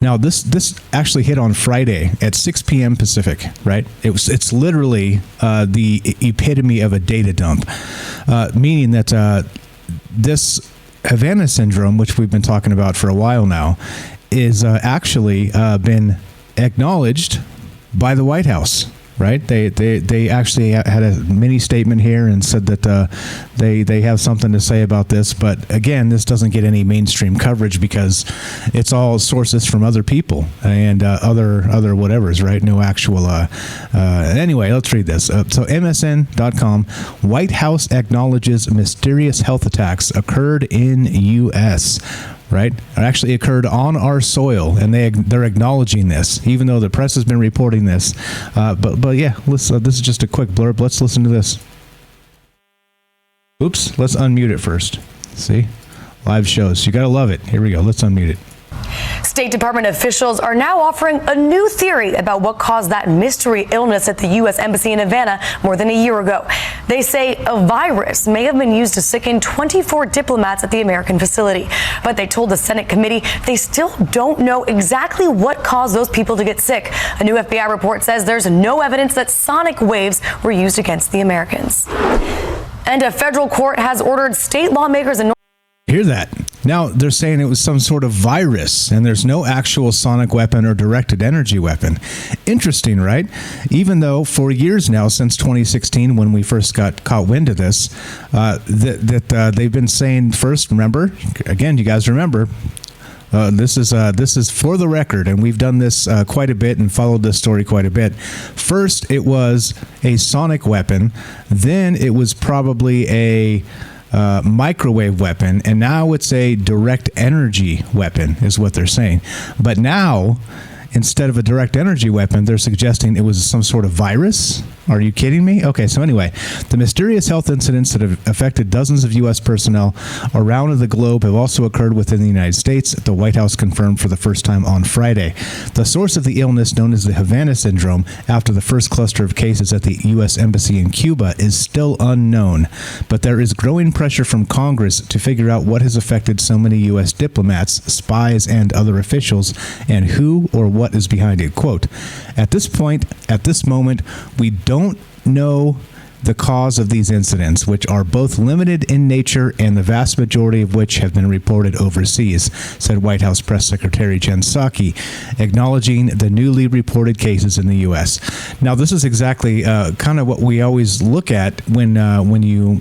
Now, this actually hit on Friday at 6 p.m. Pacific, right? It's literally the epitome of a data dump, meaning that this Havana syndrome, which we've been talking about for a while now, is actually been acknowledged by the White House. Right? They actually had a mini statement here and said that they have something to say about this. But again, this doesn't get any mainstream coverage because it's all sources from other people and other whatevers, right? No actual. Anyway, let's read this. So MSN.com, White House acknowledges mysterious health attacks occurred in U.S., right? It actually occurred on our soil, and they're acknowledging this, even though the press has been reporting this. But yeah, this is just a quick blurb. Let's listen to this. Oops, let's unmute it first. See? Live shows. You got to love it. Here we go. Let's unmute it. State Department officials are now offering a new theory about what caused that mystery illness at the U.S. Embassy in Havana more than a year ago. They say a virus may have been used to sicken 24 diplomats at the American facility. But they told the Senate committee they still don't know exactly what caused those people to get sick. A new FBI report says there's no evidence that sonic waves were used against the Americans. And a federal court has ordered state lawmakers in Hear that. Now, they're saying it was some sort of virus, and there's no actual sonic weapon or directed energy weapon. Interesting, right? Even though for years now, since 2016, when we first got caught wind of this, they've been saying first, remember, again, you guys remember, this is for the record, and we've done this quite a bit and followed this story quite a bit. First, it was a sonic weapon. Then it was probably a microwave weapon, and now it's a direct energy weapon, is what they're saying. But now, instead of a direct energy weapon, they're suggesting it was some sort of virus. Are you kidding me? Okay, so anyway, the mysterious health incidents that have affected dozens of U.S. personnel around the globe have also occurred within the United States, the White House confirmed for the first time on Friday. The source of the illness, known as the Havana syndrome, after the first cluster of cases at the U.S. Embassy in Cuba, is still unknown. But there is growing pressure from Congress to figure out what has affected so many U.S. diplomats, spies, and other officials, and who or what is behind it. Quote, at this point, at this moment, we don't know the cause of these incidents, which are both limited in nature and the vast majority of which have been reported overseas, said White House Press Secretary Jen Psaki, acknowledging the newly reported cases in the U.S. Now, this is exactly kind of what we always look at when you're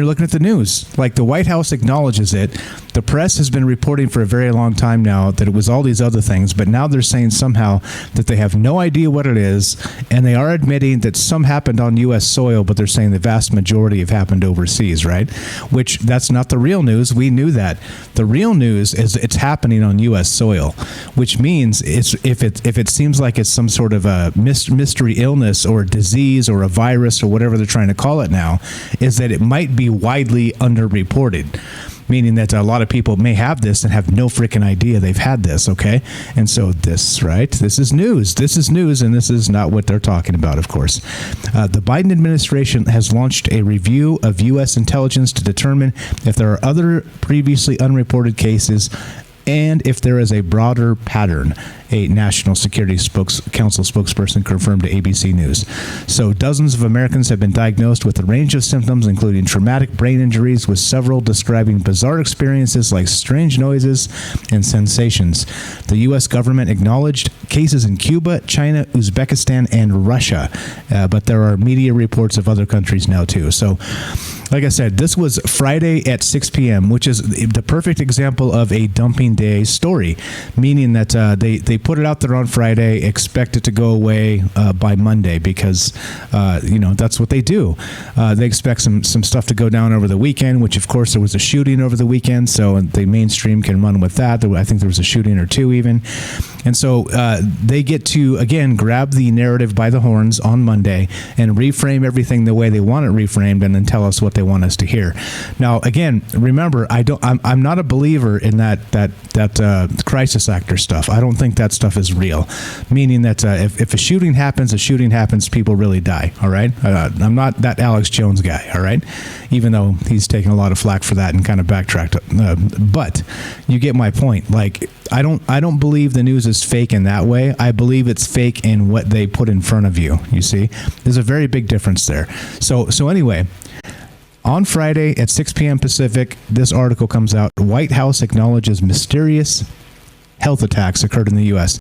looking at the news. Like, the White House acknowledges it. The press has been reporting for a very long time now that it was all these other things, but now they're saying somehow that they have no idea what it is, and they are admitting that some happened on U.S. soil, but they're saying the vast majority have happened overseas, right? Which, that's not the real news. We knew that. The real news is it's happening on U.S. soil, which means if it seems like it's some sort of a mystery illness or a disease or a virus or whatever they're trying to call it now, is that it might be widely underreported, meaning that a lot of people may have this and have no freaking idea they've had this, okay? And so this is news. This is news, and this is not what they're talking about, of course. The Biden administration has launched a review of U.S. intelligence to determine if there are other previously unreported cases and if there is a broader pattern, a National Security Council spokesperson confirmed to ABC News. So dozens of Americans have been diagnosed with a range of symptoms, including traumatic brain injuries, with several describing bizarre experiences like strange noises and sensations. The U.S. government acknowledged cases in Cuba, China, Uzbekistan, and Russia, but there are media reports of other countries now too. So, like I said, this was Friday at 6 p.m., which is the perfect example of a dumping day story, meaning that they put it out there on Friday, expect it to go away by Monday because, that's what they do. They expect some stuff to go down over the weekend, which, of course, there was a shooting over the weekend, so the mainstream can run with that. I think there was a shooting or two even. And so they get to, again, grab the narrative by the horns on Monday and reframe everything the way they want it reframed and then tell us what they want us to hear. Now, again, remember, I'm not a believer in that crisis actor stuff. I don't think that stuff is real, meaning that if a shooting happens, people really die, all right? I'm not that Alex Jones guy, all right? Even though he's taken a lot of flack for that and kind of backtracked. But you get my point. Like, I don't believe the news is fake in that way. I believe it's fake in what they put in front of you. You see, there's a very big difference there. So anyway, on Friday at 6 p.m. Pacific, this article comes out. White House acknowledges mysterious health attacks occurred in the U.S.